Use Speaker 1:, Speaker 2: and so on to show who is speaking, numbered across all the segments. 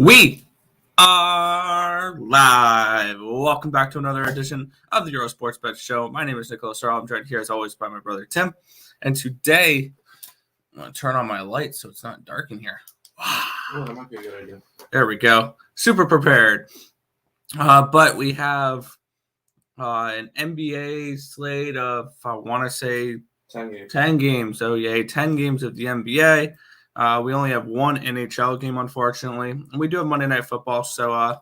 Speaker 1: We are live. Welcome back to another edition of the Earle Sports Bet Show. My name is Nicholas Earle. I'm joined here as always by my brother Tim. And today, I'm going to turn on my light so it's not dark in here.
Speaker 2: Oh, that might be a good idea.
Speaker 1: There we go. Super prepared. But we have an NBA slate of, I want to say, 10 games. Oh, yay, 10 games of the NBA. We only have one NHL game, unfortunately. And we do have Monday Night Football, so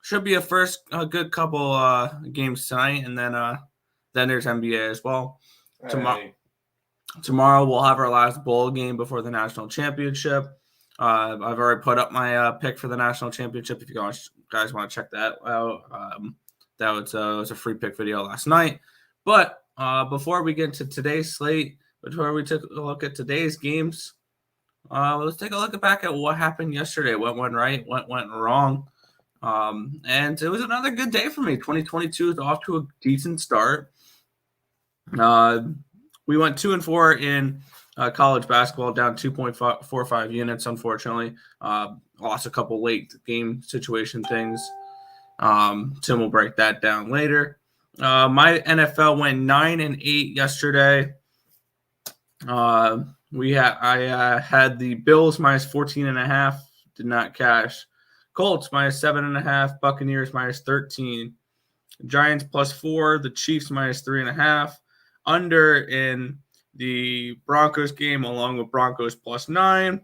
Speaker 1: should be a good couple games tonight, and then there's NBA as well. Tomorrow we'll have our last bowl game before the national championship. I've already put up my pick for the national championship. If you guys want to check that out, that was a free pick video last night. But before we get into today's slate, before we take a look at today's games, let's take a look back at what happened yesterday. What went right, what went wrong. And it was another good day for me. 2022 is off to a decent start. We went 2-4 in college basketball, down 2.45 units, unfortunately. Lost a couple late game situation things. Tim will break that down later. My NFL went 9-8 yesterday. I had the Bills minus 14.5, did not cash. Colts minus 7.5, Buccaneers minus 13, Giants +4, the Chiefs minus 3.5, under in the Broncos game along with Broncos +9.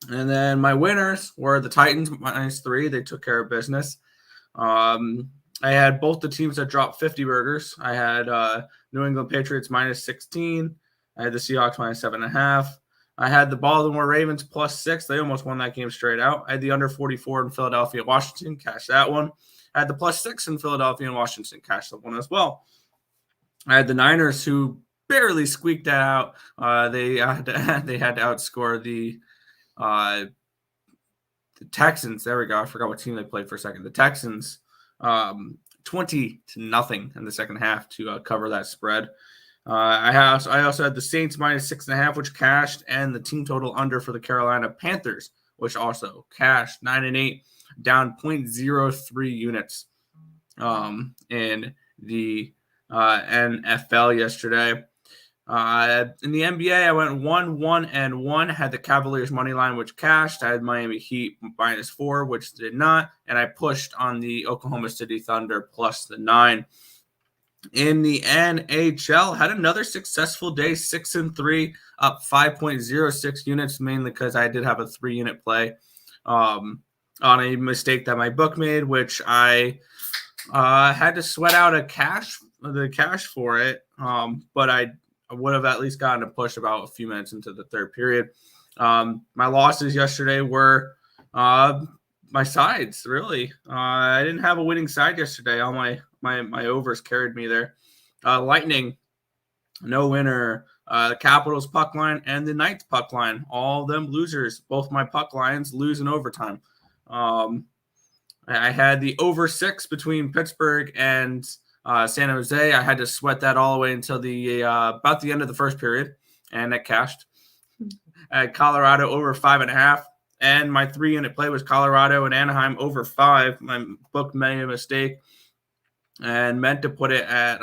Speaker 1: And then my winners were the Titans minus 3. They took care of business. I had both the teams that dropped 50 burgers. I had New England Patriots minus 16. I had the Seahawks minus 7.5. I had the Baltimore Ravens +6. They almost won that game straight out. I had the under 44 in Philadelphia, Washington, cashed that one. I had the +6 in Philadelphia and Washington, cashed that one as well. I had the Niners, who barely squeaked that out. They had to outscore the Texans. There we go. I forgot what team they played for a second. The Texans, 20-0 in the second half to cover that spread. I also had the Saints minus 6.5, which cashed, and the team total under for the Carolina Panthers, which also cashed. 9-8, down 0.03 units in the NFL yesterday. In the NBA, I went 1-1-1. Had the Cavaliers money line, which cashed. I had Miami Heat -4, which did not, and I pushed on the Oklahoma City Thunder +9. In the NHL, had another successful day, 6-3, up 5.06 units, mainly because I did have a 3-unit play on a mistake that my book made, which I had to sweat out the cash for it, but I would have at least gotten a push about a few minutes into the third period. My losses yesterday were my sides, really. I didn't have a winning side yesterday. All my overs carried me there. Lightning, no winner. The Capitals puck line and the Knights puck line, all of them losers. Both my puck lines lose in overtime. I had the over 6 between Pittsburgh and San Jose. I had to sweat that all the way until about the end of the first period, and it cashed. I had Colorado over 5.5. And my 3-unit play was Colorado and Anaheim over 5. My book made a mistake and meant to put it at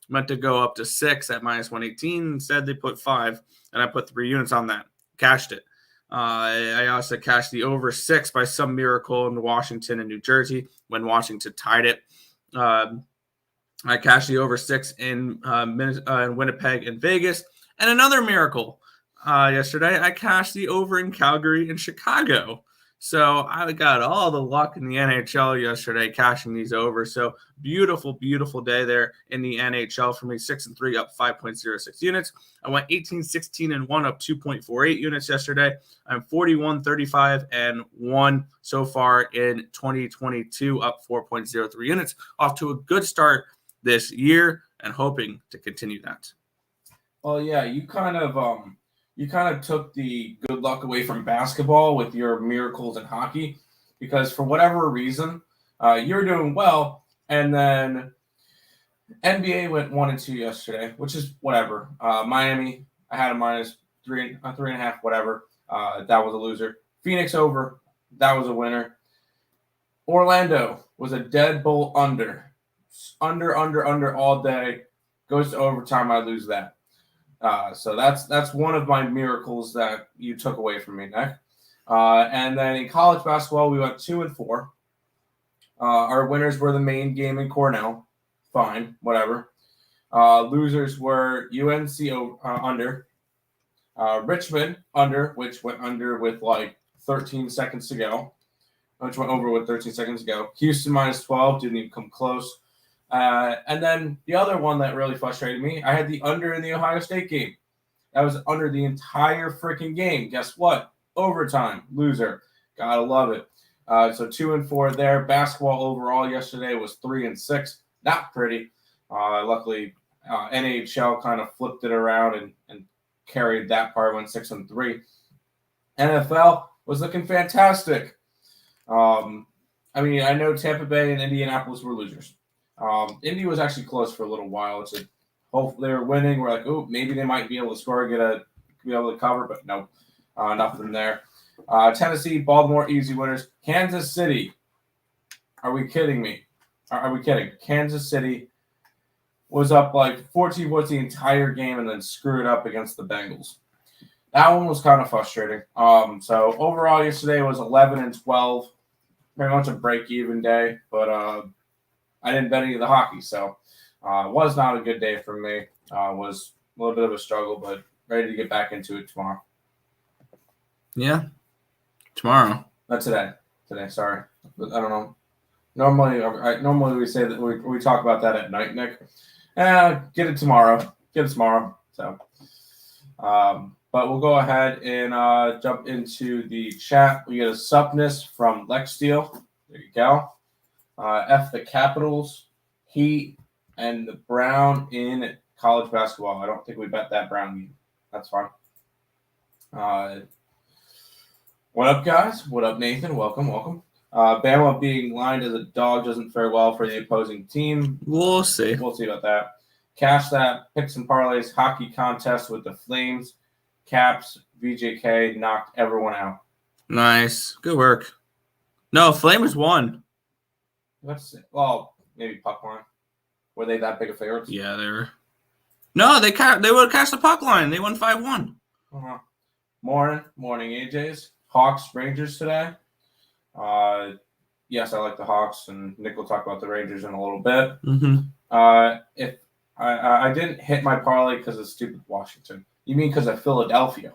Speaker 1: meant to go up to 6 at -118. Instead, they put 5, and I put 3 units on that. Cashed it. I also cashed the over 6 by some miracle in Washington and New Jersey when Washington tied it. I cashed the over 6 in Winnipeg and Vegas, and another miracle. Yesterday, I cashed the over in Calgary and Chicago. So I got all the luck in the NHL yesterday cashing these over. So beautiful, beautiful day there in the NHL for me. 6-3, up 5.06 units. I went 18-16-1, up 2.48 units yesterday. I'm 41-35-1 so far in 2022, up 4.03 units. Off to a good start this year and hoping to continue that.
Speaker 2: Well, yeah, you kind of took the good luck away from basketball with your miracles in hockey, because for whatever reason, you're doing well, and then NBA went 1-2 yesterday, which is whatever. Miami, I had a -3.5, whatever. That was a loser. Phoenix over. That was a winner. Orlando was a deadbolt under. Under all day. Goes to overtime. I lose that. So that's one of my miracles that you took away from me, Nick. And then in college basketball, we went 2-4. Our winners were the main game in Cornell. Fine, whatever. Losers were UNC under. Richmond under, which went under with like 13 seconds to go. Which went over with 13 seconds to go. Houston -12, didn't even come close. And then the other one that really frustrated me, I had the under in the Ohio State game. That was under the entire freaking game. Guess what? Overtime. Loser. Gotta love it. So 2-4 there. Basketball overall yesterday was 3-6. Not pretty. Luckily, NHL kind of flipped it around and carried that part, went 6-3. NFL was looking fantastic. I mean, I know Tampa Bay and Indianapolis were losers. Indy was actually close for a little while. It's hopefully they were winning. We're like, oh, maybe they might be able to score, be able to cover, but no, nothing there. Tennessee, Baltimore, easy winners. Kansas City. Are we kidding me? Are we kidding? Kansas City was up like 14 points the entire game and then screwed up against the Bengals. That one was kind of frustrating. So overall yesterday was 11-12. Pretty much a break-even day, but I didn't bet any of the hockey, so was not a good day for me. Was a little bit of a struggle, but ready to get back into it tomorrow.
Speaker 1: Yeah, tomorrow.
Speaker 2: Not today. Today, sorry. I don't know. Normally we say that we talk about that at night, Nick. Get it tomorrow. So, but we'll go ahead and jump into the chat. We get a suppness from Lex Steele. There you go. F the Capitals, Heat, and the Brown in college basketball. I don't think we bet that Brown game. That's fine. What up, guys? What up, Nathan? Welcome. Bama being lined as a dog doesn't fare well for the opposing team.
Speaker 1: We'll see.
Speaker 2: We'll see about that. Cash that. Picks and parlays. Hockey contest with the Flames. Caps. VJK knocked everyone out.
Speaker 1: Nice. Good work. No, Flames won.
Speaker 2: Let's see. Well, maybe puck line. Were they that big of favorites?
Speaker 1: Yeah, they were. No, they would have cashed the puck line. They won 5-1.
Speaker 2: Morning, AJs. Hawks, Rangers today. Yes, I like the Hawks, and Nick will talk about the Rangers in a little bit.
Speaker 1: Mm-hmm.
Speaker 2: If I didn't hit my parlay because of stupid Washington. You mean because of Philadelphia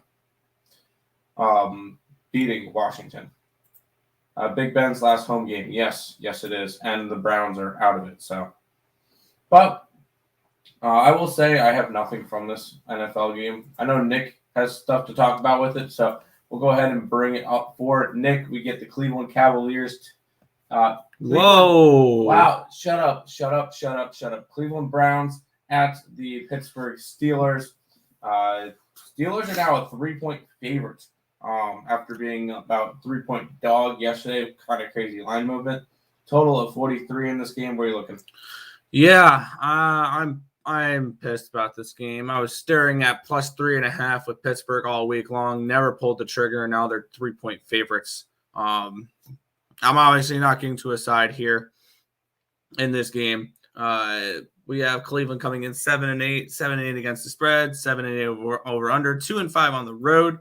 Speaker 2: beating Washington? Big Ben's last home game. Yes, it is. And the Browns are out of it. So, but I will say I have nothing from this NFL game. I know Nick has stuff to talk about with it, so we'll go ahead and bring it up for Nick. We get the Cleveland Cavaliers.
Speaker 1: Whoa!
Speaker 2: Wow! Shut up! Cleveland Browns at the Pittsburgh Steelers. Steelers are now a 3-point favorite. After being about 3-point dog yesterday, kind of crazy line movement. Total of 43 in this game. Where are you looking?
Speaker 1: Yeah, I'm pissed about this game. I was staring at plus 3.5 with Pittsburgh all week long. Never pulled the trigger, and now they're 3-point favorites. I'm obviously not getting to a side here in this game. We have Cleveland coming in 7-8, 7-8 against the spread, 7-8 over under, 2-5 on the road.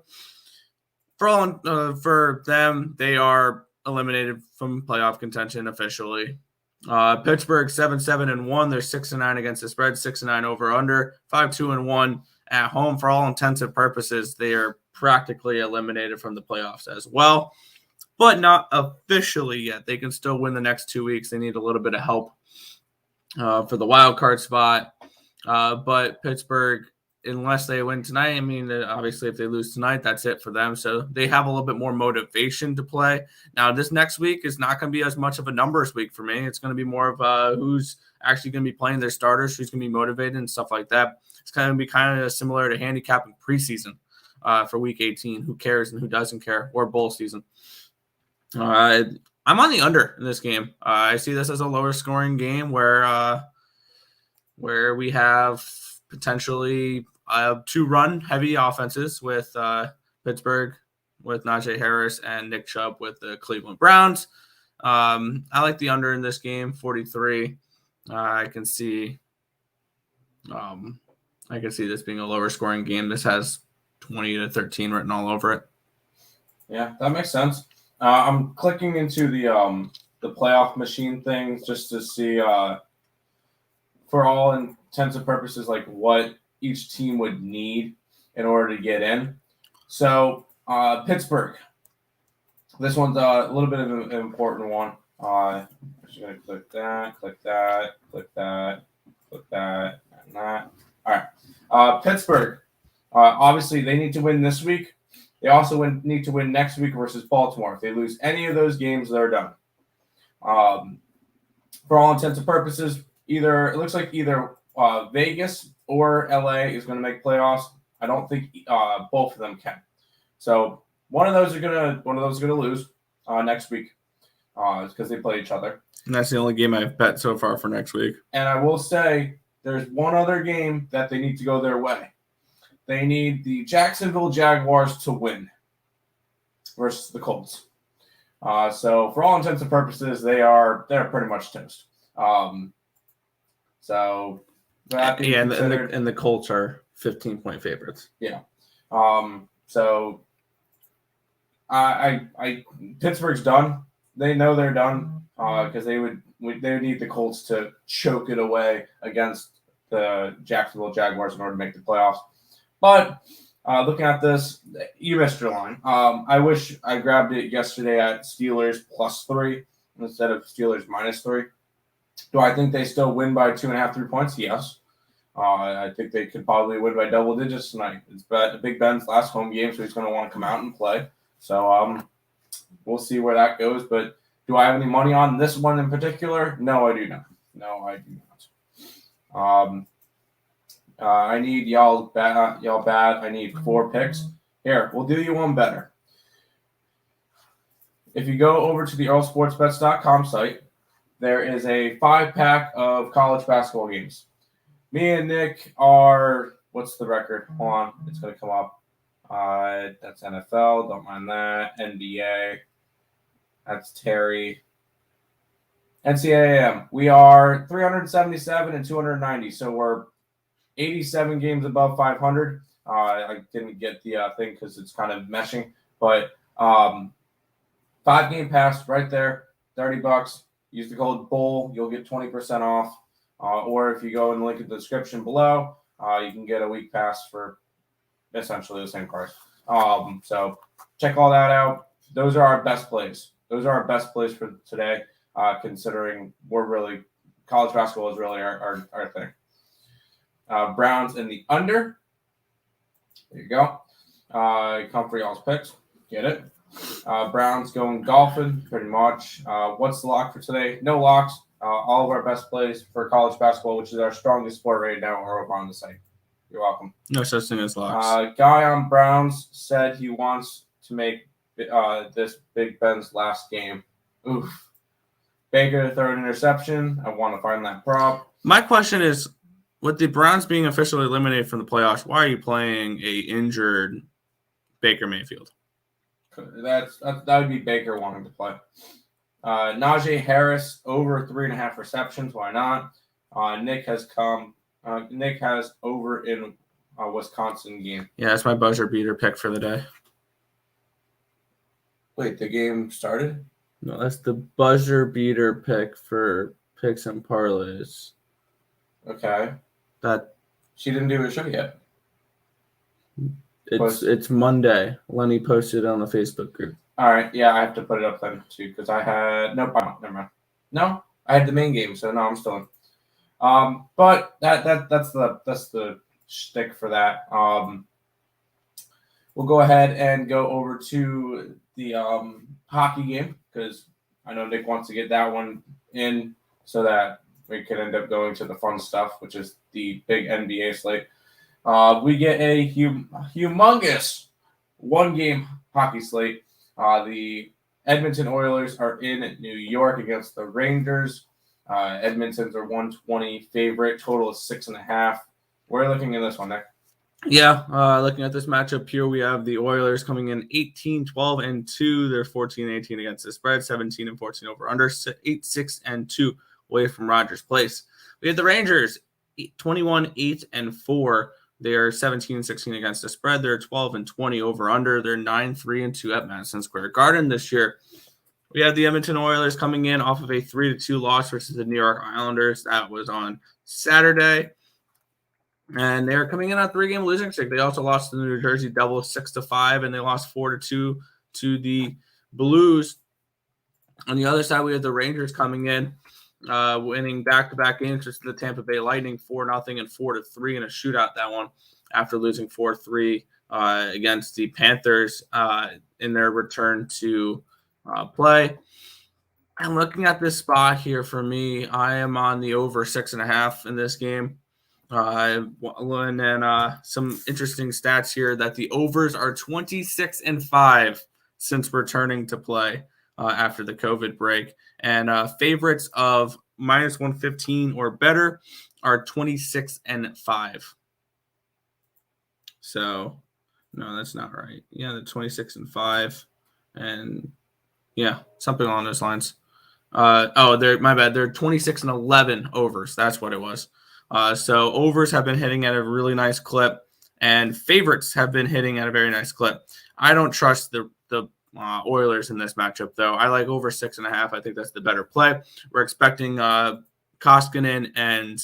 Speaker 1: For them, they are eliminated from playoff contention officially. Pittsburgh 7-7-1. They're 6-9 against the spread, 6-9 over under, 5-2-1 at home. For all intents and purposes, they are practically eliminated from the playoffs as well, but not officially yet. They can still win the next 2 weeks. They need a little bit of help for the wild card spot. But Pittsburgh, unless they win tonight, I mean, obviously if they lose tonight, that's it for them. So they have a little bit more motivation to play. Now, this next week is not going to be as much of a numbers week for me. It's going to be more of who's actually going to be playing their starters, who's going to be motivated and stuff like that. It's going to be kind of similar to handicapping preseason for week 18, who cares and who doesn't care, or bowl season. I'm on the under in this game. I see this as a lower scoring game where we have potentially 2-run heavy offenses with Pittsburgh with Najee Harris and Nick Chubb with the Cleveland Browns. I like the under in this game, 43. I can see this being a lower scoring game. This has 20-13 written all over it.
Speaker 2: Yeah, that makes sense. I'm clicking into the playoff machine thing just to see, for all intents and purposes, like what each team would need in order to get in. So Pittsburgh. This one's a little bit of an important one. I'm just going to click that, and that. All right. Pittsburgh. Obviously, they need to win this week. They also need to win next week versus Baltimore. If they lose any of those games, they're done. For all intents and purposes, it looks like either Vegas or LA is going to make playoffs. I don't think both of them can. So one of those are gonna lose next week because they play each other.
Speaker 1: And that's the only game I've bet so far for next week.
Speaker 2: And I will say there's one other game that they need to go their way. They need the Jacksonville Jaguars to win versus the Colts. So for all intents and purposes, they're pretty much toast. So that
Speaker 1: and the Colts are 15-point favorites.
Speaker 2: Yeah. So I Pittsburgh's done. They know they're done because they would need the Colts to choke it away against the Jacksonville Jaguars in order to make the playoffs. But looking at this, you missed your line. I wish I grabbed it yesterday at Steelers +3 instead of Steelers -3. Do I think they still win by 2.5, 3 points? Yes. I think they could probably win by double digits tonight. It's Big Ben's last home game, so he's going to want to come out and play. So we'll see where that goes. But do I have any money on this one in particular? No, I do not. I need y'all bad. I need 4 picks. Here, we'll do you one better. If you go over to the EarleSportsBets.com site, there is a 5-pack of college basketball games. Me and Nick are, what's the record? Hold on, it's going to come up. That's NFL, don't mind that. NBA, that's Terry. NCAA, we are 377 and 290, so we're 87 games above 500. I didn't get the thing because it's kind of meshing, but 5-game pass right there, $30. Use the code BULL, you'll get 20% off. Or if you go in the link in the description below, you can get a week pass for essentially the same price. So check all that out. Those are our best plays. Those are our best plays for today, considering college basketball is really our thing. Browns in the under. There you go. Come for y'all's picks. Get it. Browns going golfing, pretty much. What's the lock for today? No locks. All of our best plays for college basketball, which is our strongest sport right now, are over on the site. You're welcome.
Speaker 1: No such thing as locks.
Speaker 2: Guy on Browns said he wants to make this Big Ben's last game. Oof. Baker, third interception. I want to find that prop.
Speaker 1: My question is, with the Browns being officially eliminated from the playoffs, why are you playing a injured Baker Mayfield?
Speaker 2: That would be Baker wanting to play. Najee Harris over 3.5 receptions. Why not? Nick has over in Wisconsin game.
Speaker 1: Yeah, that's my buzzer beater pick for the day.
Speaker 2: Wait, the game started?
Speaker 1: No, that's the buzzer beater pick for picks and parlays.
Speaker 2: Okay.
Speaker 1: That
Speaker 2: she didn't do a show yet.
Speaker 1: It's Monday. Lenny posted it on the Facebook group.
Speaker 2: All right, yeah, I have to put it up then too because I had never mind. No, I had the main game, so no, I'm still in. But that's the shtick for that. We'll go ahead and go over to the hockey game because I know Nick wants to get that one in so that we can end up going to the fun stuff, which is the big NBA slate. We get a humongous 1-game hockey slate. The Edmonton Oilers are in New York against the Rangers. Edmonton's are 120 favorite. Total is 6.5. We're looking at this one, Nick.
Speaker 1: Yeah, looking at this matchup here, we have the Oilers coming in 18-12-2. They're 14-18 against the spread, 17-14 over under, 8-6-2 away from Rogers Place. We have the Rangers 21-8-4. They're 17-16 against the spread. They're 12-20 over under. They're 9-3-2 at Madison Square Garden this year. We have the Edmonton Oilers coming in off of a 3-2 loss versus the New York Islanders. That was on Saturday. And they're coming in on a 3-game losing streak. They also lost to the New Jersey Devils 6-5, and they lost 4-2 to the Blues. On the other side, we have the Rangers coming in, winning back-to-back games versus the Tampa Bay Lightning 4-0 and 4-3 in a shootout. That one after losing 4-3 against the Panthers in their return to play. I'm looking at this spot here for me. I am on the over 6.5 in this game. And then some interesting stats here that the overs are 26-5 since returning to play after the COVID break. And favorites of minus 115 or better are 26-5. So, no, that's not right. Yeah, the 26-5. And yeah, something along those lines. My bad. They're 26-11 overs. That's what it was. So overs have been hitting at a really nice clip, and favorites have been hitting at a very nice clip. I don't trust the Oilers in this matchup, though. I like over 6.5. I think that's the better play. We're expecting Koskinen and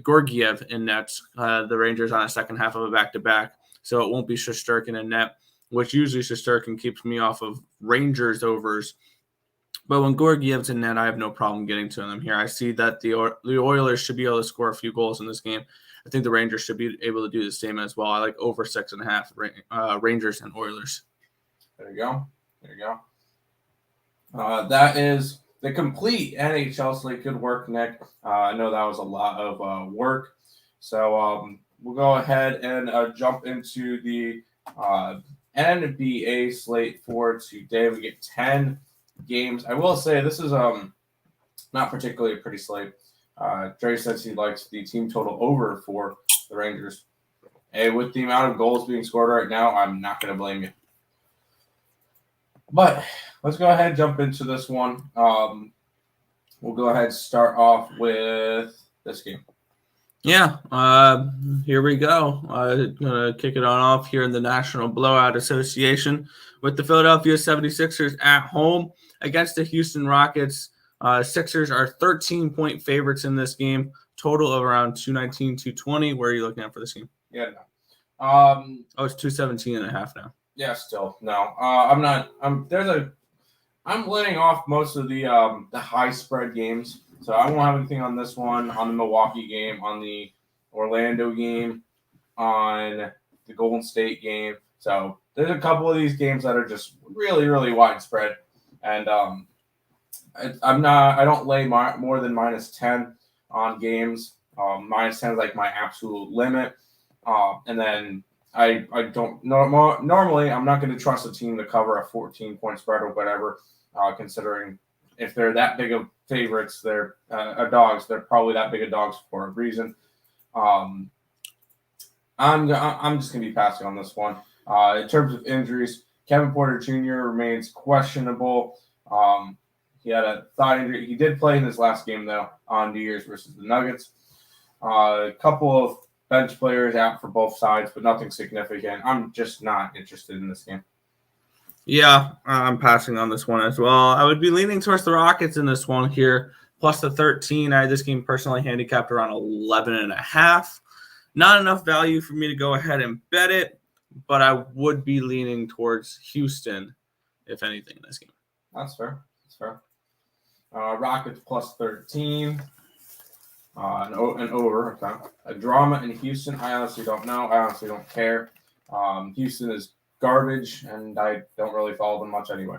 Speaker 1: Georgiev in nets. The Rangers on a second half of a back-to-back, so it won't be Shesterkin in net, which usually Shesterkin keeps me off of Rangers overs. But when Georgiev's in net, I have no problem getting to them here. I see that the Oilers should be able to score a few goals in this game. I think the Rangers should be able to do the same as well. I like over 6.5 Rangers and Oilers.
Speaker 2: There you go. That is the complete NHL slate. Good work, Nick. I know that was a lot of work. So we'll go ahead and jump into the NBA slate for today. We get 10 games. I will say this is not particularly a pretty slate. Dre says he likes the team total over for the Rangers. And with the amount of goals being scored right now, I'm not going to blame you. But let's go ahead and jump into this one. We'll go ahead and start off with this game.
Speaker 1: Yeah, here we go. I'm going to kick it on off here in the National Blowout Association with the Philadelphia 76ers at home against the Houston Rockets. Sixers are 13-point favorites in this game, total of around 219, 220. Where are you looking at for this game?
Speaker 2: Yeah, no.
Speaker 1: It's 217.5 now.
Speaker 2: Yeah, still no. I'm not. I'm letting off most of the high spread games, so I won't have anything on this one, on the Milwaukee game, on the Orlando game, on the Golden State game. So there's a couple of these games that are just really, really widespread, and I don't lay more than -10 on games. -10 is like my absolute limit, and then I don't normally I'm not going to trust a team to cover a 14-point spread or whatever, considering if they're that big of favorites, they're dogs. They're probably that big of dogs for a reason. I'm just going to be passing on this one. In terms of injuries, Kevin Porter Jr. remains questionable. He had a thigh injury. He did play in his last game, though, on New Year's versus the Nuggets. A couple of bench players out for both sides, but nothing significant. I'm just not interested in this game.
Speaker 1: Yeah, I'm passing on this one as well. I would be leaning towards the Rockets in this one here, plus the 13. I had this game personally handicapped around 11.5. Not enough value for me to go ahead and bet it, but I would be leaning towards Houston, if anything, in this game.
Speaker 2: That's fair. Rockets plus 13. An over. Okay. A drama in Houston. I honestly don't know. I honestly don't care. Houston is garbage, and I don't really follow them much anyway.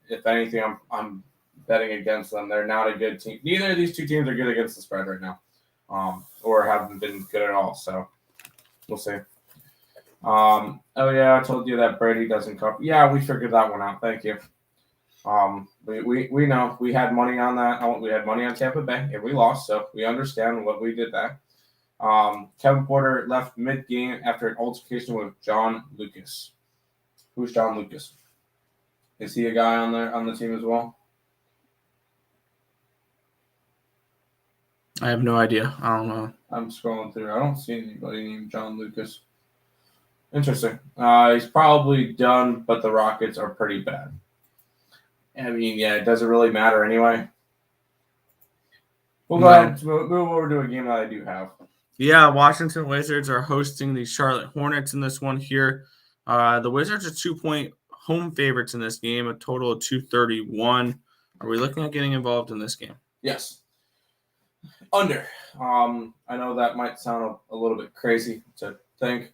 Speaker 2: If anything, I'm betting against them. They're not a good team. Neither of these two teams are good against the spread right now, or haven't been good at all. So we'll see. Oh yeah, I told you that Brady doesn't cover. Yeah, we figured that one out. Thank you. We know we had money on that. We had money on Tampa Bay, and we lost, so we understand what we did there. Kevin Porter left mid-game after an altercation with John Lucas. Who's John Lucas? Is he a guy on the team as well?
Speaker 1: I have no idea. I don't know.
Speaker 2: I'm scrolling through. I don't see anybody named John Lucas. Interesting. He's probably done, but the Rockets are pretty bad. I mean, yeah, it doesn't really matter anyway. We'll go ahead and move over to a game that I do have.
Speaker 1: Yeah, Washington Wizards are hosting the Charlotte Hornets in this one here. The Wizards are 2-point home favorites in this game, a total of 231. Are we looking at getting involved in this game?
Speaker 2: Yes. Under. I know that might sound a little bit crazy to think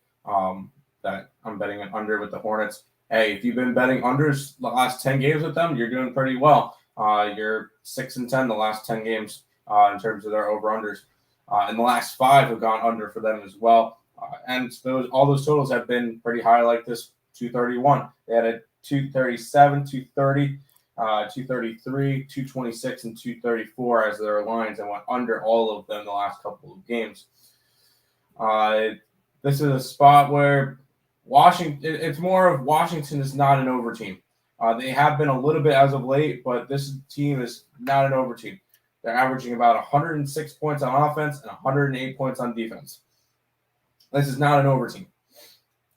Speaker 2: that I'm betting an under with the Hornets. Hey, if you've been betting unders the last 10 games with them, you're doing pretty well. You're 6-10 the last 10 games in terms of their over-unders. And the last 5 have gone under for them as well. And all those totals have been pretty high like this, 231. They had a 237, 230, 233, 226, and 234 as their lines and went under all of them the last couple of games. This is a spot where it's more of Washington is not an over team. They have been a little bit as of late, but this team is not an over team. They're averaging about 106 points on offense and 108 points on defense. This is not an over team.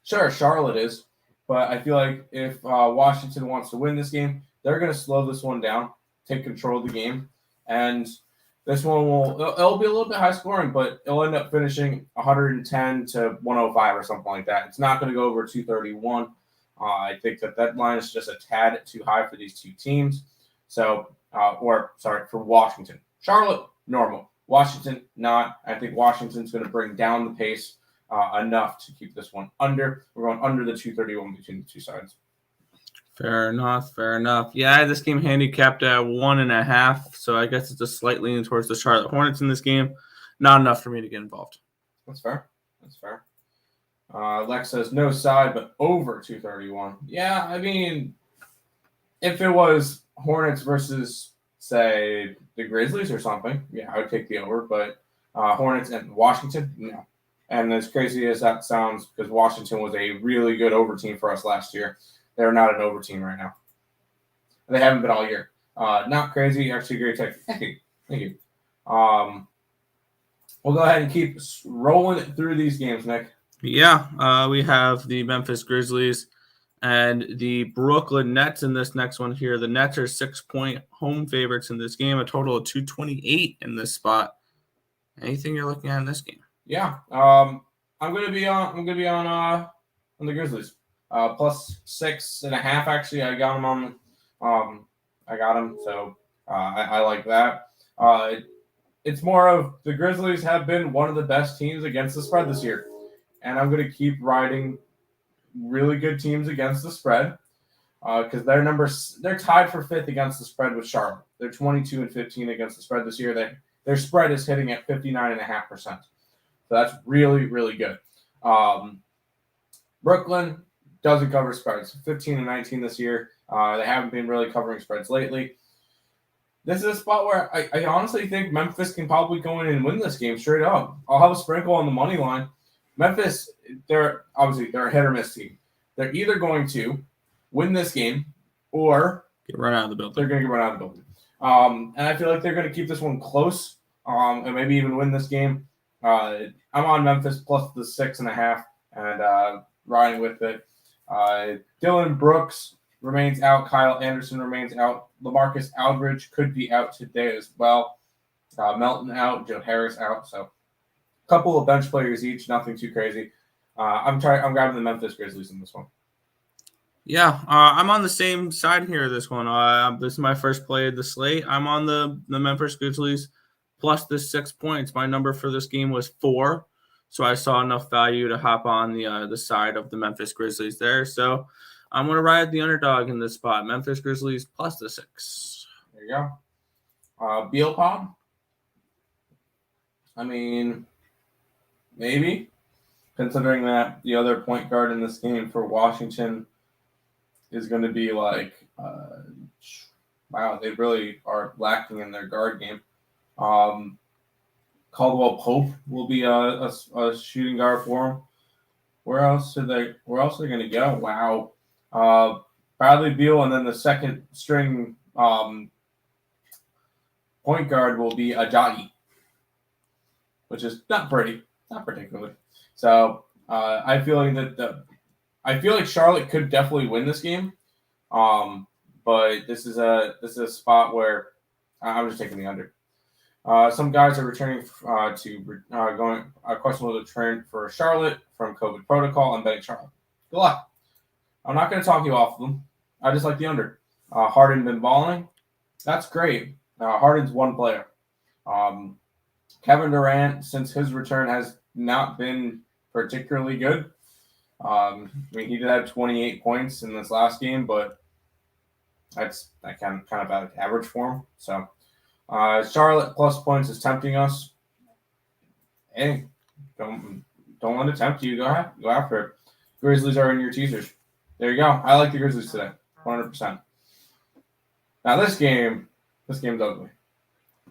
Speaker 2: Sure, Charlotte is, but I feel like if Washington wants to win this game, they're going to slow this one down, take control of the game, and this one it'll be a little bit high scoring, but it'll end up finishing 110 to 105 or something like that. It's not going to go over 231. I think that line is just a tad too high for these two teams. So, for Washington. Charlotte, normal. Washington, not. I think Washington's going to bring down the pace enough to keep this one under. We're going under the 231 between the two sides.
Speaker 1: Fair enough. Yeah, this game handicapped at 1.5, so I guess it's a slight leaning towards the Charlotte Hornets in this game. Not enough for me to get involved.
Speaker 2: That's fair. Lex says no side, but over 231. Yeah, I mean, if it was Hornets versus, say, the Grizzlies or something, yeah, I would take the over. But Hornets and Washington, no. And as crazy as that sounds, because Washington was a really good over team for us last year, they're not an over team right now. They haven't been all year. Not crazy. Actually, great take. Thank you. We'll go ahead and keep rolling through these games, Nick.
Speaker 1: Yeah, we have the Memphis Grizzlies and the Brooklyn Nets in this next one here. The Nets are 6-point home favorites in this game, a total of 228 in this spot. Anything you're looking at in this game?
Speaker 2: Yeah, I'm gonna be on the Grizzlies. Plus 6.5. Actually, I got them on. I got them, so I like that. It's more of the Grizzlies have been one of the best teams against the spread this year, and I'm going to keep riding really good teams against the spread because they're tied for 5th against the spread with Charlotte. They're 22-15 against the spread this year. Their spread is hitting at 59.5%. So that's really, really good. Brooklyn doesn't cover spreads. 15-19 this year. They haven't been really covering spreads lately. This is a spot where I honestly think Memphis can probably go in and win this game straight up. I'll have a sprinkle on the money line. Memphis, they're a hit or miss team. They're either going to win this game or
Speaker 1: get run out of the building.
Speaker 2: They're going to get run out of the building. And I feel like they're going to keep this one close and maybe even win this game. I'm on Memphis plus the 6.5 and riding with it. Dylan Brooks remains out. Kyle Anderson remains out. LaMarcus Aldridge could be out today as well. Melton out. Joe Harris out. So a couple of bench players each. Nothing too crazy. I'm grabbing the Memphis Grizzlies in this one.
Speaker 1: Yeah, I'm on the same side here. This one. This is my first play of the slate. I'm on the Memphis Grizzlies plus the 6 points. My number for this game was 4. So I saw enough value to hop on the side of the Memphis Grizzlies there. So I'm going to ride the underdog in this spot. Memphis Grizzlies plus the 6.
Speaker 2: There you go. Beal Pop. I mean, maybe. Considering that the other point guard in this game for Washington is going to be like, wow, they really are lacking in their guard game. Caldwell Pope will be a shooting guard for him. Where else are they going to go? Wow. Bradley Beal, and then the second string point guard will be Ajayi, which is not particularly. So I feel like Charlotte could definitely win this game, but this is a spot where I'm just taking the under. Some guys are returning going questionable return for Charlotte from COVID protocol. I'm betting Charlotte. Good luck. I'm not going to talk you off of them. I just like the under. Harden been balling. That's great. Harden's one player. Kevin Durant, since his return, has not been particularly good. He did have 28 points in this last game, but that's kind of average for him. So Charlotte plus points is tempting us. Hey, don't let it tempt you. Go after it. Grizzlies are in your teasers. There you go. I like the Grizzlies today, 100%. Now this game's ugly.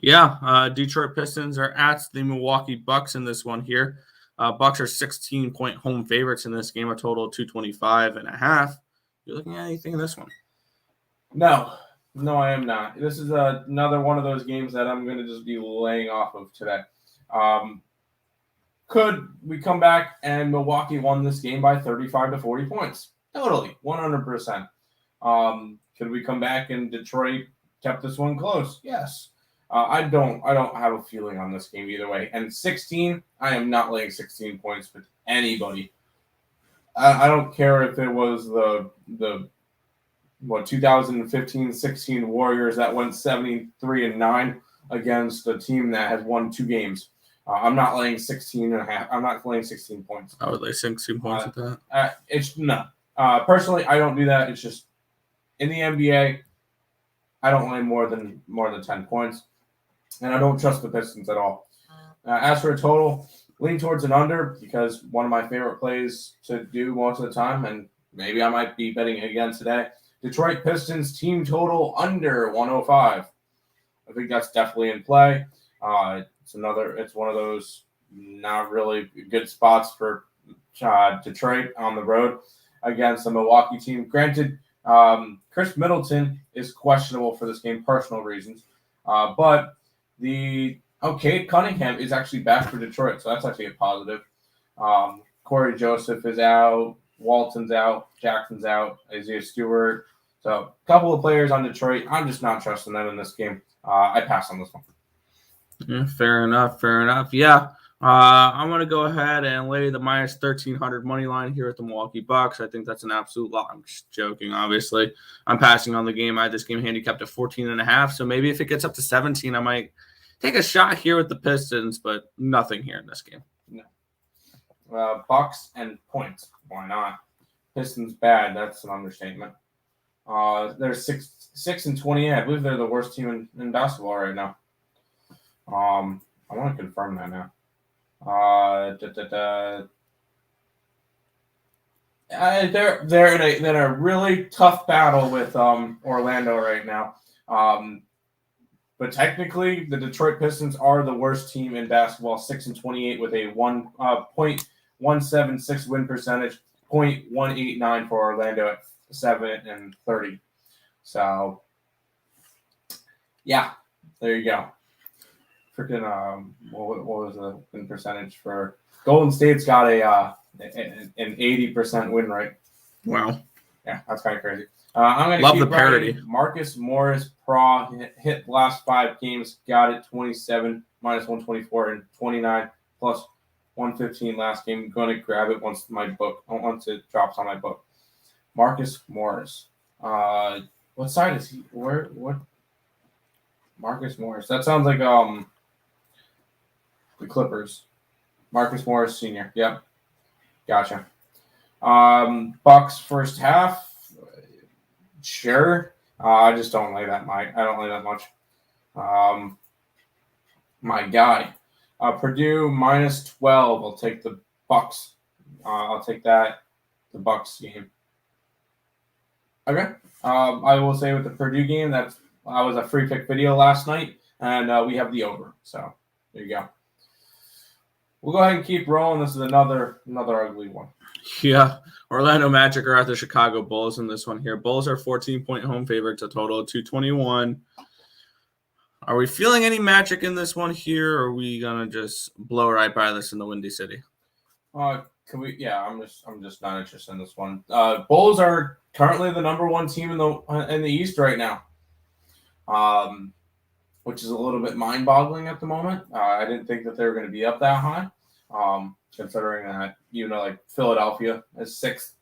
Speaker 1: Yeah, Detroit Pistons are at the Milwaukee Bucks in this one here. Bucks are 16-point home favorites in this game, a total of 225.5. You looking at anything in this one?
Speaker 2: No, I am not. This is another one of those games that I'm going to just be laying off of today. Could we come back and Milwaukee won this game by 35 to 40 points? Totally, 100%. Could we come back and Detroit kept this one close? Yes. I don't have a feeling on this game either way. And 16, I am not laying 16 points with anybody. I don't care if it was the 2015-16 Warriors that went 73-9 against a team that has won 2 games. I'm not laying 16.5. I'm not laying 16 points.
Speaker 1: I would lay 16 points at that.
Speaker 2: It's no. Personally, I don't do that. It's just in the NBA, I don't lay more than 10 points, and I don't trust the Pistons at all. As for a total, lean towards an under because one of my favorite plays to do most of the time, and maybe I might be betting again today. Detroit Pistons team total under 105. I think that's definitely in play. It's one of those not really good spots for Detroit on the road against the Milwaukee team. Granted, Chris Middleton is questionable for this game, personal reasons. But Cade Cunningham is actually back for Detroit, so that's actually a positive. Corey Joseph is out. Walton's out. Jackson's out. Isaiah Stewart. So a couple of players on Detroit. I'm just not trusting them in this game. I pass on this one.
Speaker 1: Yeah, fair enough. Yeah. I'm going to go ahead and lay the minus 1,300 money line here at the Milwaukee Bucks. I think that's an absolute lot. I'm just joking, obviously. I'm passing on the game. I had this game handicapped at 14.5, so maybe if it gets up to 17, I might take a shot here with the Pistons, but nothing here in this game.
Speaker 2: No. Bucks and points. Why not? Pistons bad. That's an understatement. They're 6-28. I believe they're the worst team in basketball right now. I want to confirm that now. They're in a really tough battle with Orlando right now. But technically, the Detroit Pistons are the worst team in basketball, 6-28 with a 1.176 win percentage, 0.189 for Orlando at 7-30. So, yeah, there you go. Freaking what was the win percentage for Golden State's got an 80% win rate.
Speaker 1: Wow.
Speaker 2: Yeah, that's kind of crazy. I'm going to
Speaker 1: love
Speaker 2: keep
Speaker 1: the parity.
Speaker 2: Marcus Morris hit last 5 games, got it 27 minus 124 and 29 plus 115 last game. I'm going to grab it once it drops on my book. Marcus Morris. What side is he? What? Marcus Morris. That sounds like the Clippers. Marcus Morris Sr. Yep. Gotcha. Bucks first half. Sure. I just don't lay that much. I don't lay that much. My guy. Purdue minus 12. I'll take the Bucks. I'll take that. The Bucks game. Okay. I will say with the Purdue game, that was a free pick video last night, and we have the over. So there you go. We'll go ahead and keep rolling. This is another ugly one.
Speaker 1: Yeah, Orlando Magic are at the Chicago Bulls in this one here. Bulls are 14-point home favorites, a total of 221. Are we feeling any Magic in this one here, or are we gonna just blow right by this in the Windy City?
Speaker 2: Can we? Yeah, I'm just not interested in this one. Bulls are currently the number one team in the East right now, which is a little bit mind-boggling at the moment. I didn't think that they were going to be up that high, considering that like Philadelphia is 6th,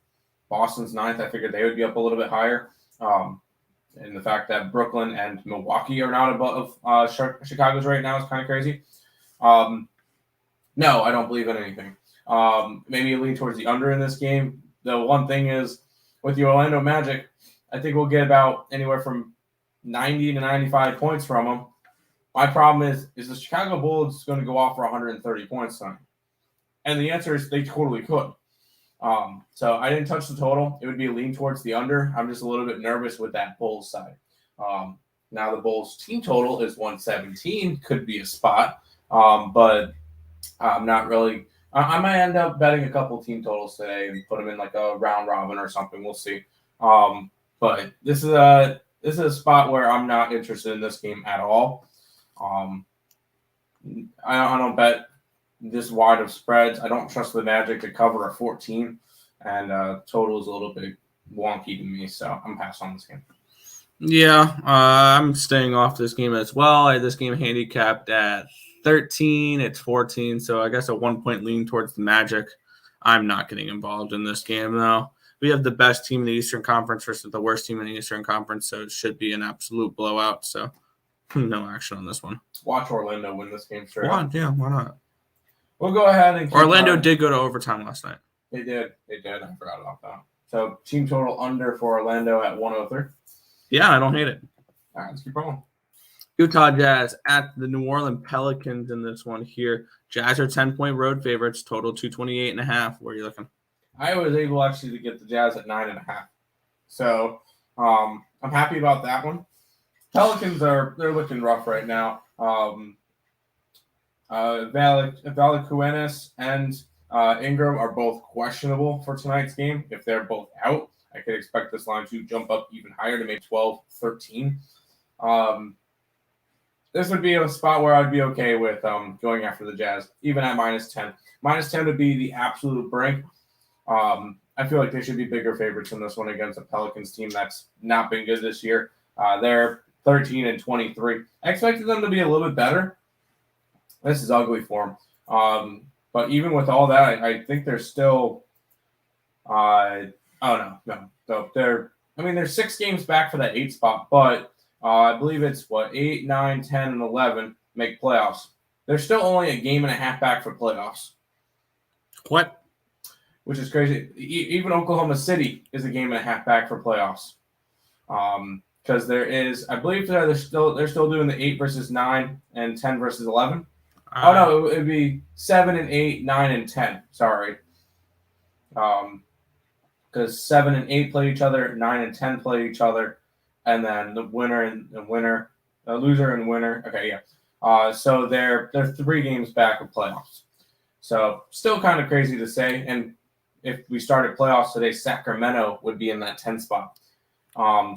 Speaker 2: Boston's 9th. I figured they would be up a little bit higher. And the fact that Brooklyn and Milwaukee are not above Chicago's right now is kind of crazy. No, I don't believe in anything. Maybe lean towards the under in this game. The one thing is, with the Orlando Magic, I think we'll get about anywhere from 90 to 95 points from them. My problem is the Chicago Bulls going to go off for 130 points tonight? And the answer is they totally could. So I didn't touch the total. It would be a lean towards the under. I'm just a little bit nervous with that Bulls side. Now the Bulls team total is 117. Could be a spot. But I'm not really. I might end up betting a couple team totals today and put them in like a round robin or something. We'll see. But this is a spot where I'm not interested in this game at all. I don't bet this wide of spreads. I don't trust the Magic to cover a 14, and total is a little bit wonky to me, so I'm passing on this game.
Speaker 1: Yeah, I'm staying off this game as well. I had this game handicapped at 13. It's 14, so I guess a 1-point lean towards the Magic. I'm not getting involved in this game, though. We have the best team in the Eastern Conference versus the worst team in the Eastern Conference, so it should be an absolute blowout. So no action on this one.
Speaker 2: Watch Orlando win this game, sure.
Speaker 1: Why not?
Speaker 2: We'll go ahead and
Speaker 1: Orlando did go to overtime last night.
Speaker 2: They did. I forgot about that. So team total under for Orlando at 103.
Speaker 1: Yeah, I don't hate it.
Speaker 2: All right, let's keep rolling.
Speaker 1: Utah Jazz at the New Orleans Pelicans in this one here. Jazz are 10-point road favorites, total 228.5. Where are you looking?
Speaker 2: I was able actually to get the Jazz at 9.5. So I'm happy about that one. Pelicans they're looking rough right now. Valanciunas and Ingram are both questionable for tonight's game. If they're both out, I could expect this line to jump up even higher to maybe 12-13. This would be a spot where I'd be okay with going after the Jazz, even at -10. -10 would be the absolute brink. I feel like they should be bigger favorites in this one against a Pelicans team that's not been good this year. They're 13-23. I expected them to be a little bit better. This is ugly for them. But even with all that, I think they're still no. So they're 6 games back for that 8 spot, but I believe it's 8, 9, 10, and 11 make playoffs. They're still only a game and a half back for playoffs.
Speaker 1: What?
Speaker 2: Which is crazy. Even Oklahoma City is a game and a half back for playoffs. Because there is, I believe they're still doing the 8 versus 9 and 10 versus 11. Oh no, it would be 7 and 8, 9 and 10. Sorry. Because 7 and 8 play each other, 9 and 10 play each other, and then the loser and winner. Okay, yeah. So they're 3 games back of playoffs. So still kind of crazy to say. And if we started playoffs today, Sacramento would be in that 10 spot.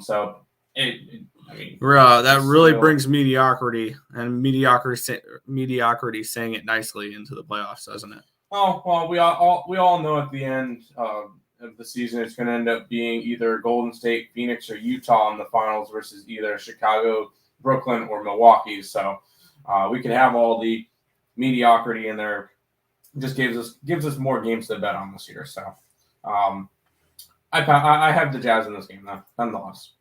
Speaker 2: So that really brings mediocrity and mediocrity saying it nicely into the playoffs, doesn't it? Oh, well, we all know at the end of the season it's going to end up being either Golden State, Phoenix, or Utah in the finals versus either Chicago, Brooklyn, or Milwaukee. So we can have all the mediocrity in there. Just gives us more games to bet on this year. So I have the Jazz in this game, though, nonetheless.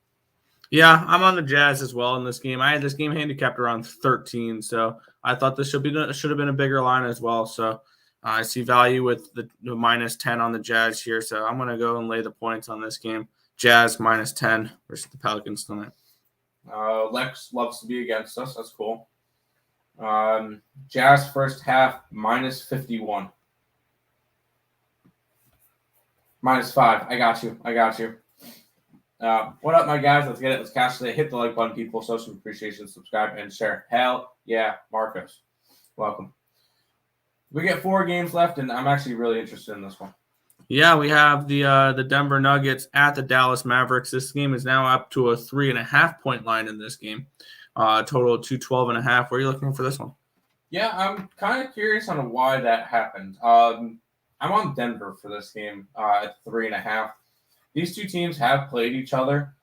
Speaker 1: Yeah, I'm on the Jazz as well in this game. I had this game handicapped around 13, so I thought this should have been a bigger line as well. So I see value with the -10 on the Jazz here, so I'm going to go and lay the points on this game. Jazz -10 versus the Pelicans tonight.
Speaker 2: Lex loves to be against us. That's cool. Jazz first half -51. -5. I got you. What up, my guys? Let's get it. Let's cash today. Hit the like button, people. Show some appreciation, subscribe, and share. Hell yeah, Marcos. Welcome. We get 4 games left, and I'm actually really interested in this one.
Speaker 1: Yeah, we have the Denver Nuggets at the Dallas Mavericks. This game is now up to a 3.5-point line in this game. Total of 212.5. Where are you looking for this one?
Speaker 2: Yeah, I'm kind of curious on why that happened. I'm on Denver for this game at 3.5. These two teams have played each other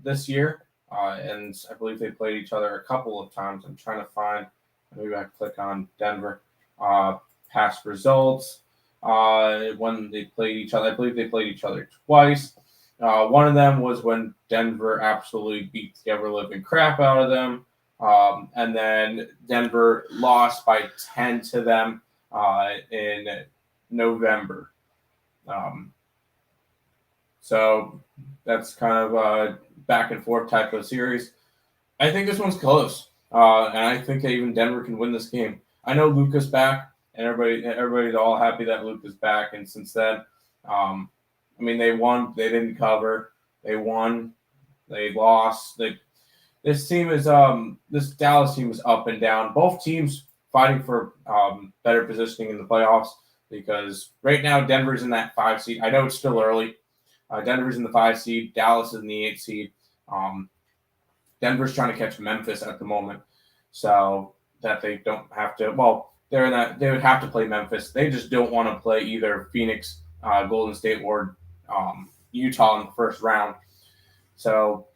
Speaker 2: this year, and I believe they played each other a couple of times. I'm trying to find. Maybe I click on Denver past results. When they played each other, I believe they played each other twice. One of them was when Denver absolutely beat the ever-living crap out of them. And then Denver lost by 10 to them in November. So that's kind of a back and forth type of series. I think this one's close. And I think even Denver can win this game. I know Luka's back, and everybody's all happy that Luka's back. And since then, they won. They didn't cover. They won. They lost. This Dallas team is up and down. Both teams fighting for better positioning in the playoffs because right now Denver's in that 5 seed. I know it's still early. Denver's in the 5 seed. Dallas is in the 8 seed. Denver's trying to catch Memphis at the moment, so that they don't have to. Well, they're in that. They would have to play Memphis. They just don't want to play either Phoenix, Golden State, or Utah in the first round. So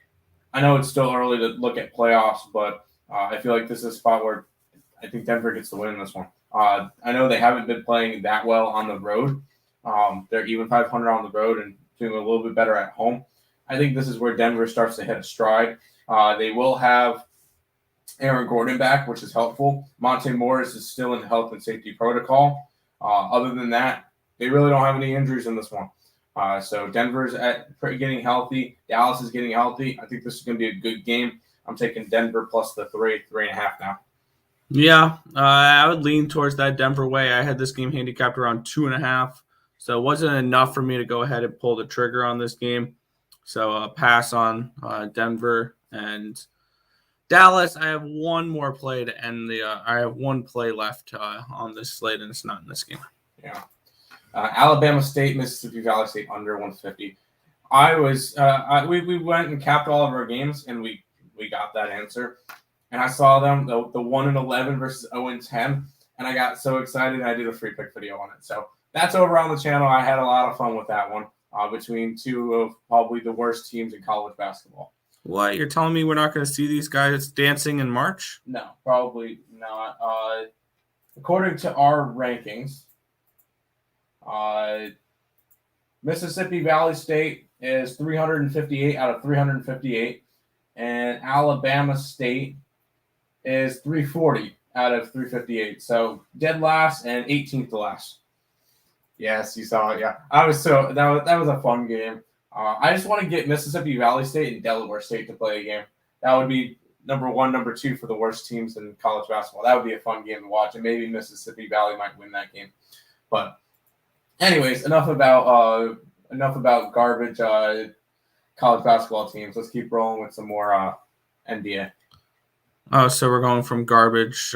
Speaker 2: I know it's still early to look at playoffs, but I feel like this is a spot where I think Denver gets the win in this one. I know they haven't been playing that well on the road. They're even 500 on the road and doing a little bit better at home. I think this is where Denver starts to hit a stride. They will have Aaron Gordon back, which is helpful. Monte Morris is still in health and safety protocol. Other than that, they really don't have any injuries in this one. So Denver's getting healthy. Dallas is getting healthy. I think this is going to be a good game. I'm taking Denver plus the 3.5 now.
Speaker 1: Yeah, I would lean towards that Denver way. I had this game handicapped around 2.5, so it wasn't enough for me to go ahead and pull the trigger on this game. So pass on Denver and Dallas. I have one more play to end I have one play left on this slate, and it's not in this game.
Speaker 2: Yeah. Alabama State, Mississippi Valley State under 150. We went and capped all of our games, and we got that answer. And I saw them, the 1-11 versus 0-10, and I got so excited I did a free pick video on it. So that's over on the channel. I had a lot of fun with that one between two of probably the worst teams in college basketball.
Speaker 1: What? You're telling me we're not going to see these guys dancing in March?
Speaker 2: No, probably not. According to our rankings, Mississippi Valley State is 358 out of 358, and Alabama State is 340 out of 358. So dead last and 18th to last. Yes, you saw it. Yeah, that was a fun game. I just want to get Mississippi Valley State and Delaware State to play a game. That would be number 1, number 2 for the worst teams in college basketball. That would be a fun game to watch, and maybe Mississippi Valley might win that game. But anyways, enough about garbage college basketball teams. Let's keep rolling with some more NBA.
Speaker 1: Oh, so we're going from garbage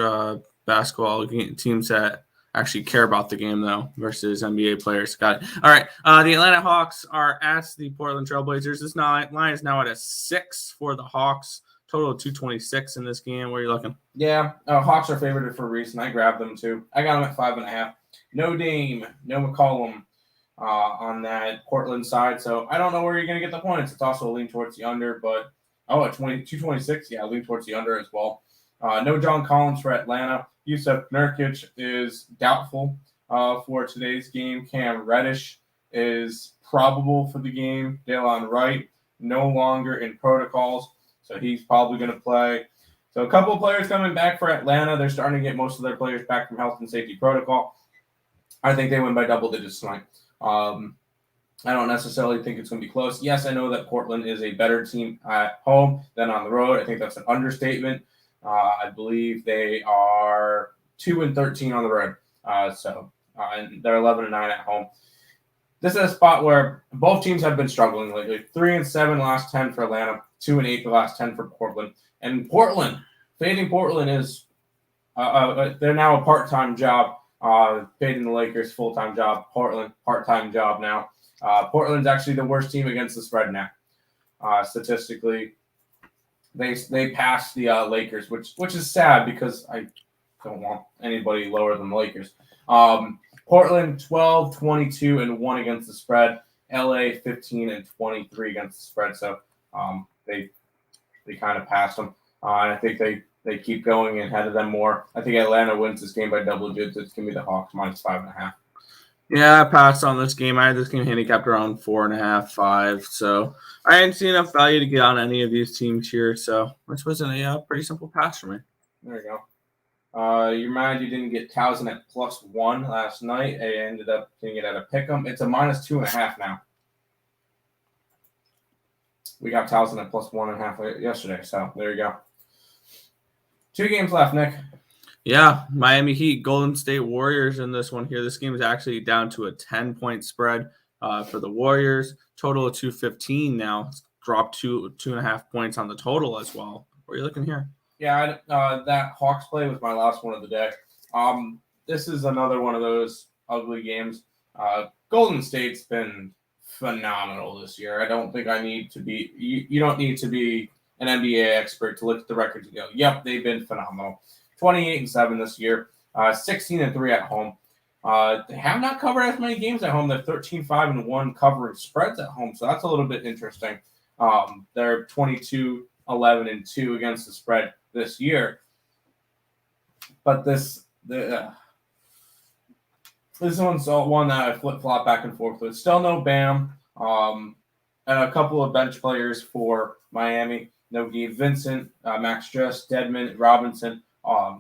Speaker 1: basketball teams that actually care about the game, though, versus NBA players. Got it. All right. The Atlanta Hawks are at the Portland Trailblazers. This line is now at a 6 for the Hawks. Total of 226 in this game. Where are you looking?
Speaker 2: Yeah, Hawks are favored for a reason. I grabbed them, too. I got them at 5.5. No Dame, no McCollum on that Portland side. So I don't know where you're going to get the points. It's also a lean towards the under, but at 226, yeah, lean towards the under as well. No John Collins for Atlanta. Yusuf Nurkic is doubtful for today's game. Cam Reddish is probable for the game. Delon Wright no longer in protocols, so he's probably going to play. So a couple of players coming back for Atlanta. They're starting to get most of their players back from health and safety protocol. I think they win by double digits tonight. I don't necessarily think it's going to be close. Yes, I know that Portland is a better team at home than on the road. I think that's an understatement. I believe they are 2-13 on the road. And they're 11-9 at home. This is a spot where both teams have been struggling lately. 3-7 last 10 for Atlanta, 2-8 the last 10 for Portland. And fading Portland is They're now a part-time job. Fading the Lakers full-time job. Portland part-time job now. Portland's actually the worst team against the spread now. Statistically, they passed the Lakers, which is sad because I don't want anybody lower than the Lakers. Portland 12, 22, and 1 against the spread. LA 15 and 23 against the spread. So they kind of passed them. I think they keep going ahead of them more. I think Atlanta wins this game by double digits. It's going to be the Hawks minus 5.5.
Speaker 1: Yeah, I passed on this game. I had this game handicapped around 4.5, 5. So I didn't see enough value to get on any of these teams here. So this was a pretty simple pass for me.
Speaker 2: There you go. You're mad you didn't get Towson at +1 last night. I ended up getting it at a pick'em. It's a minus 2.5 now. We got Towson at +1.5 yesterday. So there you go. 2 games left, Nick.
Speaker 1: Yeah, Miami Heat, Golden State Warriors in this one here. This game is actually down to a 10-point spread for the Warriors. Total of 215 now. It's dropped 2.5 points on the total as well. What are you looking here?
Speaker 2: Yeah, that Hawks play was my last one of the day. This is another one of those ugly games. Golden State's been phenomenal this year. I don't think I need to be – you don't need to be an NBA expert to look at the records and go, yep, they've been phenomenal. 28-7 this year, 16-3 at home. They have not covered as many games at home. They're 13-5-1 covering spreads at home, so that's a little bit interesting. They're 22-11-2 against the spread this year. But this one's one that I flip-flop back and forth with. Still no Bam, and a couple of bench players for Miami. No Gabe Vincent, Max Struss, Dedmon, Robinson.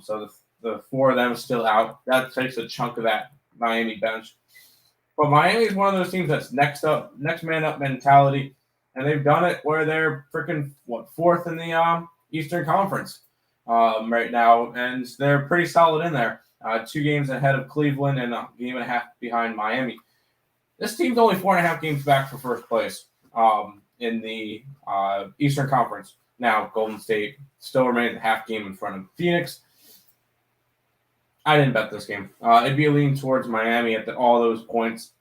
Speaker 2: So the 4 of them still out. That takes a chunk of that Miami bench. But Miami is one of those teams that's next man up mentality, and they've done it where they're freaking 4th in the Eastern Conference right now, and they're pretty solid in there. 2 games ahead of Cleveland and a game and a half behind Miami. This team's only 4.5 games back for first place in the Eastern Conference. Now, Golden State still remains a half game in front of Phoenix. I didn't bet this game. It'd be a lean towards Miami at all those points,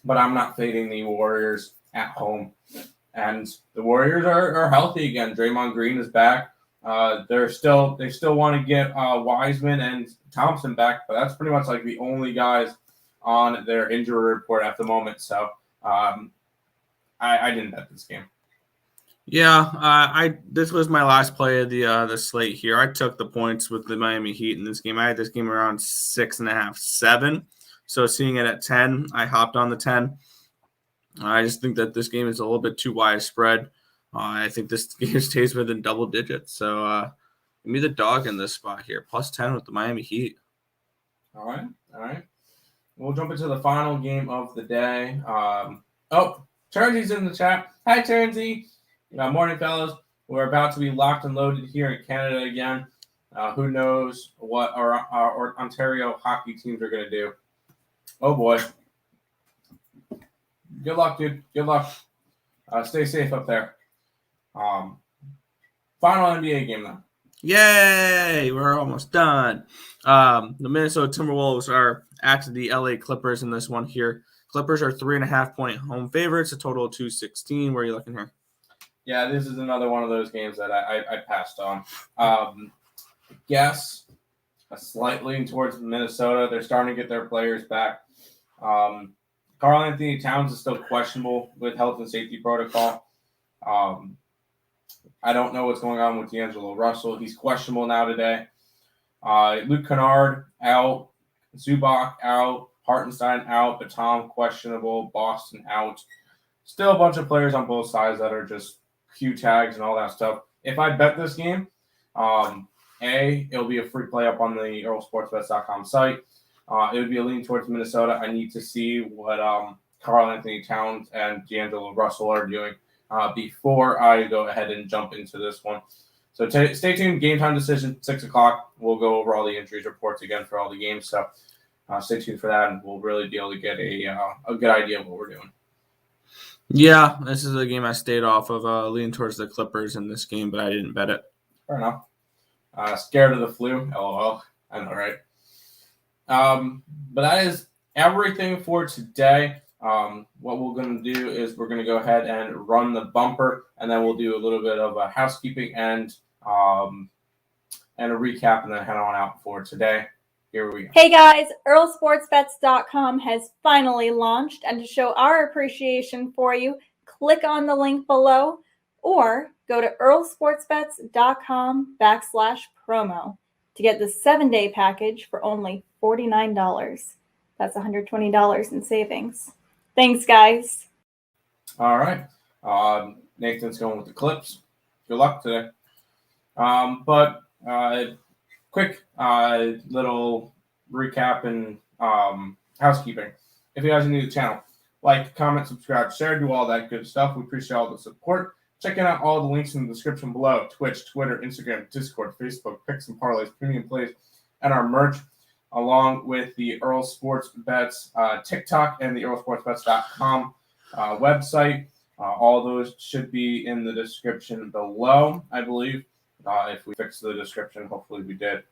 Speaker 2: but I'm not fading the Warriors at home. And the Warriors are healthy again. Draymond Green is back. They still want to get Wiseman and Thompson back, but that's pretty much like the only guys on their injury report at the moment. So I didn't bet this game.
Speaker 1: Yeah, this was my last play of the slate here. I took the points with the Miami Heat in this game. I had this game around 6.5, 7. So seeing it at 10, I hopped on the 10. I just think that this game is a little bit too wide spread. I think this game stays within double digits. So give me the dog in this spot here, +10 with the Miami Heat.
Speaker 2: All right. We'll jump into the final game of the day. Turnsy's in the chat. Hi, Turnsy. Morning, fellas. We're about to be locked and loaded here in Canada again. Who knows what our Ontario hockey teams are going to do. Oh, boy. Good luck, dude. Good luck. Stay safe up there. Final NBA game, though.
Speaker 1: Yay! We're almost done. The Minnesota Timberwolves are at the LA Clippers in this one here. Clippers are 3.5-point home favorites, a total of 216. Where are you looking here?
Speaker 2: Yeah, this is another one of those games that I passed on. Guess a slight lean towards Minnesota. They're starting to get their players back. Karl-Anthony Towns is still questionable with health and safety protocol. I don't know what's going on with D'Angelo Russell. He's questionable now today. Luke Kennard out. Zubac out. Hartenstein out. Batum questionable. Boston out. Still a bunch of players on both sides that are just Q tags and all that stuff. If I bet this game, it'll be a free play up on the EarleSportsBets.com site. It would be a lean towards Minnesota. I need to see what Karl-Anthony Towns and D'Angelo Russell are doing before I go ahead and jump into this one. So stay tuned. Game time decision, 6 o'clock. We'll go over all the injuries reports again for all the games. So stay tuned for that, and we'll really be able to get a good idea of what we're doing.
Speaker 1: Yeah, this is a game I stayed off of, leaning towards the Clippers in this game, but I didn't bet it.
Speaker 2: Fair enough. Scared of the flu, LOL. I know, right? But that is everything for today. What we're going to do is we're going to go ahead and run the bumper, and then we'll do a little bit of a housekeeping and a recap, and then head on out for today. Here we go.
Speaker 3: Hey guys, EarleSportsBets.com has finally launched, and to show our appreciation for you, click on the link below or go to EarleSportsBets.com/promo to get the 7-day package for only $49. That's $120 in savings. Thanks, guys.
Speaker 2: All right. Nathan's going with the clips. Good luck today. Quick little recap and housekeeping. If you guys are new to the channel, like, comment, subscribe, share, do all that good stuff. We appreciate all the support. Checking out all the links in the description below: Twitch, Twitter, Instagram, Discord, Facebook, Picks and Parleys, Premium Plays, and our merch, along with the Earle Sports Bets TikTok and the EarleSportsBets.com website. All those should be in the description below, I believe. If we fixed the description, hopefully we did.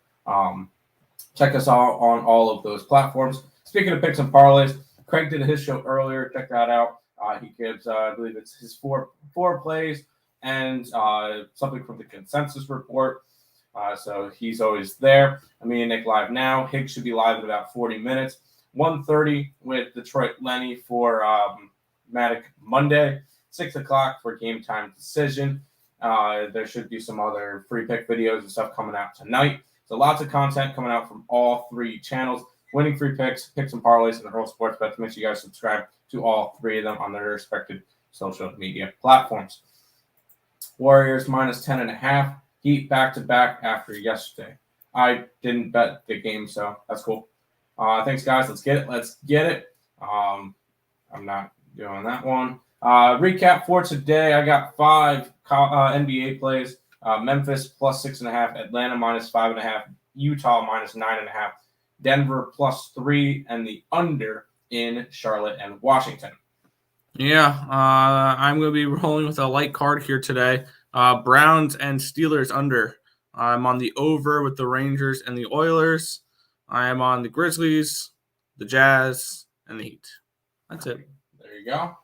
Speaker 2: Check us out on all of those platforms. Speaking of Picks and Parleys, Craig did his show earlier. Check that out. He gives, I believe it's his four plays and something from the consensus report. So he's always there. Me and Nick live now. Higgs should be live in about 40 minutes. 1:30 with Detroit Lenny for Matic Monday. 6 o'clock for Game Time Decision. There should be some other free pick videos and stuff coming out tonight. So lots of content coming out from all three channels. Winning free picks, Picks and Parleys, and Earle Sports Bets. Make sure you guys subscribe to all three of them on their respective social media platforms. Warriors minus 10.5. Heat back-to-back after yesterday. I didn't bet the game, so that's cool. Thanks, guys. Let's get it. I'm not doing that one. Recap for today. I got 5 NBA plays. Memphis plus 6.5. Atlanta minus 5.5. Utah minus 9.5. Denver plus 3. And the under in Charlotte and Washington.
Speaker 1: Yeah, I'm going to be rolling with a light card here today. Browns and Steelers under. I'm on the over with the Rangers and the Oilers. I am on the Grizzlies, the Jazz, and the Heat. That's it.
Speaker 2: There you go.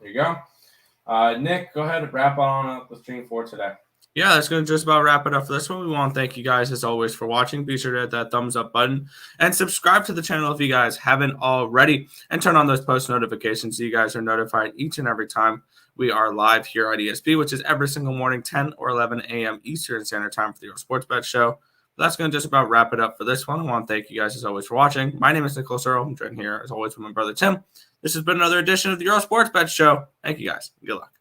Speaker 2: Nick, go ahead and wrap on up the stream for today.
Speaker 1: Yeah, that's going to just about wrap it up for this one. We want to thank you guys, as always, for watching. Be sure to hit that thumbs up button and subscribe to the channel if you guys haven't already, and turn on those post notifications so you guys are notified each and every time we are live here at ESP, which is every single morning, 10 or 11 a.m. Eastern Standard Time for the Earle Sports Bet Show. But that's going to just about wrap it up for this one. I want to thank you guys, as always, for watching. My name is Nicholas Earle. I'm joined here, as always, with my brother Tim. This has been another edition of the Earle Sports Bet Show. Thank you guys. Good luck.